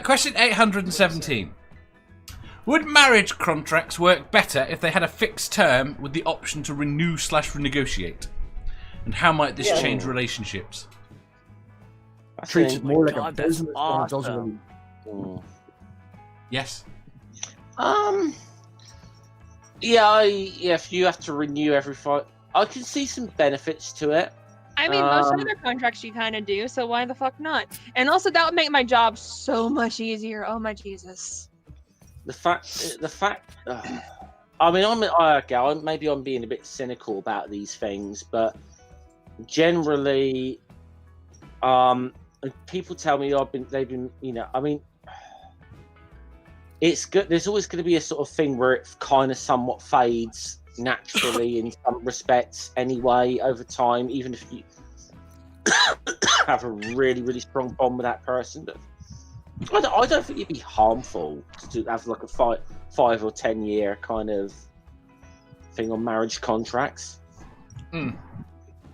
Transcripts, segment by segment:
Question 817. Would marriage contracts work better if they had a fixed term with the option to renew/renegotiate? And how might this change relationships? Treats it more like a business than it does really. Yes. If you have to renew every 5, I can see some benefits to it. I mean, most other contracts you kind of do, so why the fuck not? And also, that would make my job so much easier. Oh my Jesus. The fact. I mean, maybe I'm being a bit cynical about these things, but generally, people tell me they've been, I mean, it's good. There's always going to be a sort of thing where it kind of somewhat fades naturally in some respects anyway over time, even if you have a really, really strong bond with that person. But I don't think it'd be harmful to have like a 5 or 10 year kind of thing on marriage contracts. I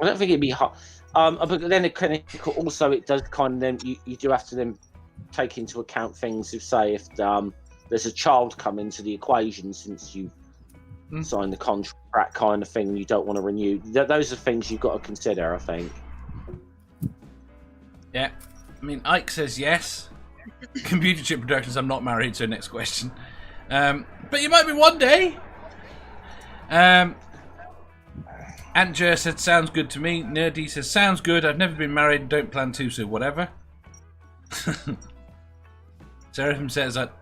don't think it'd be hard. But then it does kind of then you do have to then take into account things of, say, if there's a child come into the equation since you signed the contract kind of thing, you don't want to renew. Those are things you've got to consider, I think. Yeah. I mean, Ike says yes. Computer Chip Productions, I'm not married, so next question. But you might be one day. Antjer said, sounds good to me. Nerdy says, sounds good. I've never been married, don't plan to, so whatever. Seraphim says that.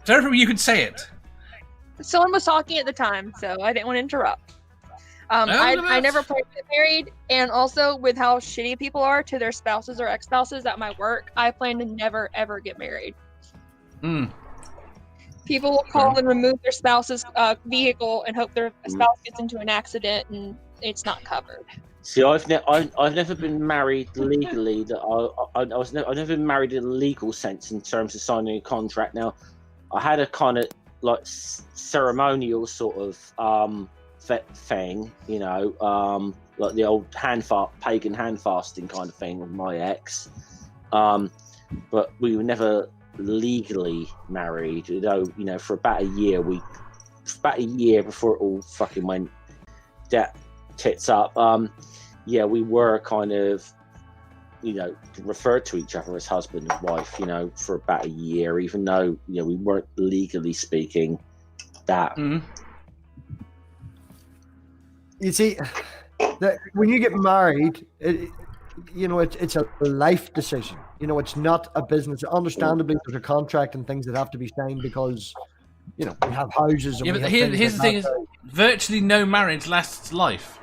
Seraphim, you can say it. Someone was talking at the time, so I didn't want to interrupt. I never plan to get married, and also with how shitty people are to their spouses or ex-spouses at my work, I plan to never, ever get married. People will call and remove their spouse's vehicle and hope their spouse gets into an accident and it's not covered. See, I've never been married legally. I've never been married in a legal sense in terms of signing a contract. Now, I had a kind of like ceremonial sort of thing, like the old pagan hand fasting kind of thing with my ex. But we were never legally married, though. For about a year before it all fucking went tits up. We were kind of, referred to each other as husband and wife, for about a year, even though, we weren't legally speaking that. You see, when you get married, it's a life decision. It's not a business. Understandably, there's a contract and things that have to be signed because, we have houses. And here's the thing: is virtually no marriage lasts life.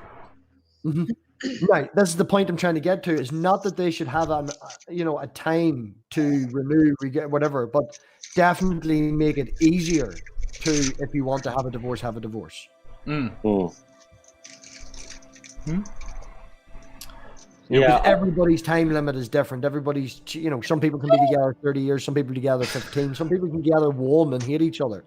Right. This is the point I'm trying to get to. It's not that they should have a time to renew, whatever, but definitely make it easier to, if you want to have a divorce, have a divorce. Everybody's time limit is different. Everybody's, some people can be together 30 years, some people together 15, some people can be together one and hate each other.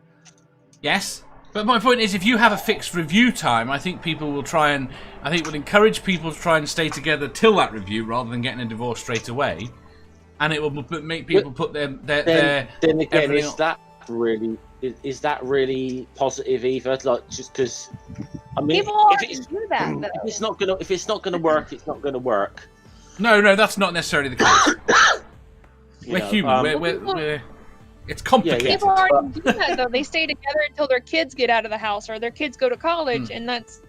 Yes. But my point is, if you have a fixed review time, I think people will will encourage people to try and stay together till that review rather than getting a divorce straight away. And it will make people put their then again, is that really positive either? Like, just because, I mean, people already do that, though. If it's not gonna work, it's not gonna work. No, that's not necessarily the case. We're human. We're it's complicated. People already do that, though. They stay together until their kids get out of the house or their kids go to college, and that's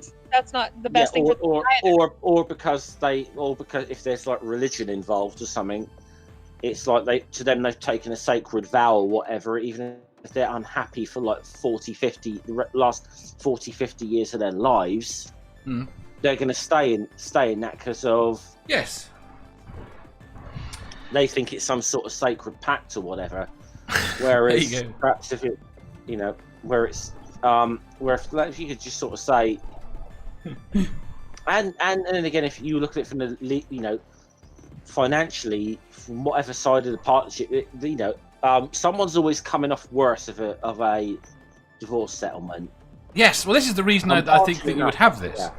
not the best thing. Or because if there's like religion involved or something, it's like they've taken a sacred vow or whatever, even if they're unhappy for like the last 40, 50 years of their lives, they're going to stay in that because of they think it's some sort of sacred pact or whatever. Whereas perhaps if it, where it's if you could just sort of say, and then again, if you look at it from the financially, from whatever side of the partnership, someone's always coming off worse of a divorce settlement. Yes, well, this is the reason I think that we would have this. Yeah.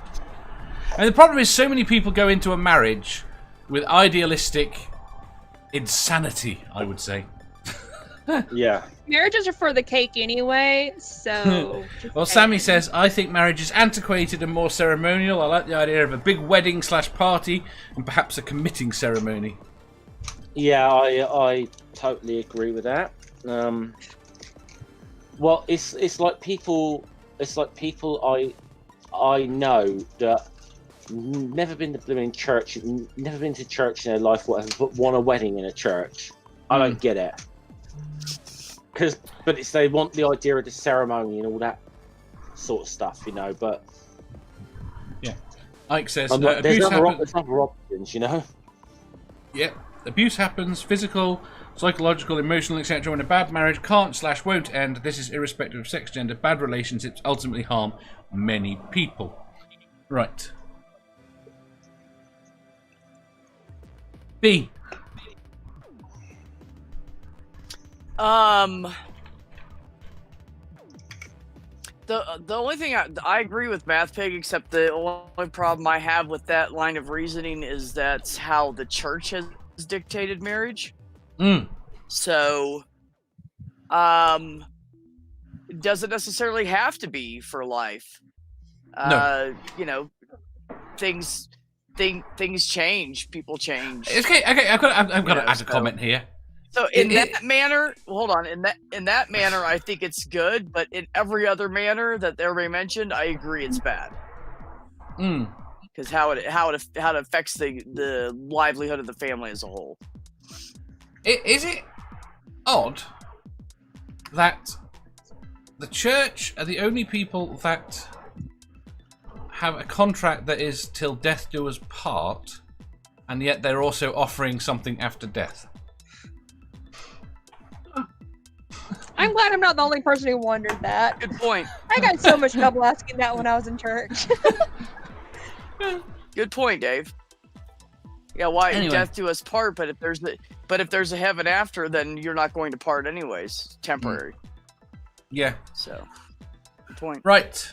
And the problem is, so many people go into a marriage with idealistic insanity, I would say. Yeah. Marriages are for the cake anyway, so. Well, Sammy says, I think marriage is antiquated and more ceremonial. I like the idea of a big wedding/party and perhaps a committing ceremony. Yeah, I totally agree with that. Well, it's like people I know that never been to blooming church, never been to church in their life, whatever, but want a wedding in a church. I don't get it. But they want the idea of the ceremony and all that sort of stuff, you know. But yeah, Ike says there's abuse other happens. options, you know. Yeah, abuse happens, physical, psychological, emotional, etc. When a bad marriage can't/won't end, this is irrespective of sex, gender. Bad relationships ultimately harm many people. Right. B. The only thing I agree with Math Pig, except the only problem I have with that line of reasoning is that's how the church has dictated marriage. So, it doesn't necessarily have to be for life. No. You know, things change, people change. Okay. I've got to add a comment here. So in that manner, hold on. In that manner, I think it's good. But in every other manner that everybody mentioned, I agree it's bad. Because how it affects the livelihood of the family as a whole. Is it odd that the church are the only people that have a contract that is till death do us part, and yet they're also offering something after death? I'm glad I'm not the only person who wondered that. Good point. I got so much trouble asking that when I was in church. Good point, Dave. Yeah, why Anyway. death do us part? But if there's a heaven after, then you're not going to part anyways. Temporary. Yeah. So, good point. Right.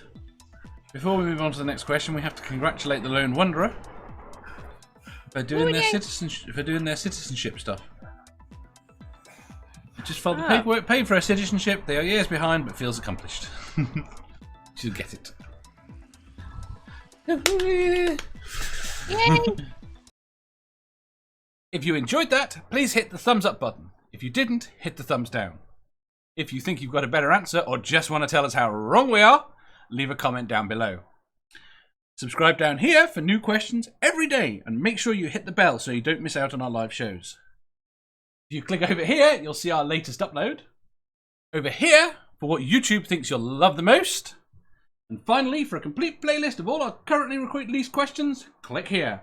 Before we move on to the next question, we have to congratulate the Lone Wanderer for doing their citizenship stuff. Just filed the paperwork, paid for her citizenship. They are years behind, but feels accomplished. She'll get it. Yay! If you enjoyed that, please hit the thumbs up button. If you didn't, hit the thumbs down. If you think you've got a better answer or just want to tell us how wrong we are, leave a comment down below. Subscribe down here for new questions every day, and make sure you hit the bell so you don't miss out on our live shows. If you click over here, you'll see our latest upload. Over here, for what YouTube thinks you'll love the most. And finally, for a complete playlist of all our currently released questions, click here.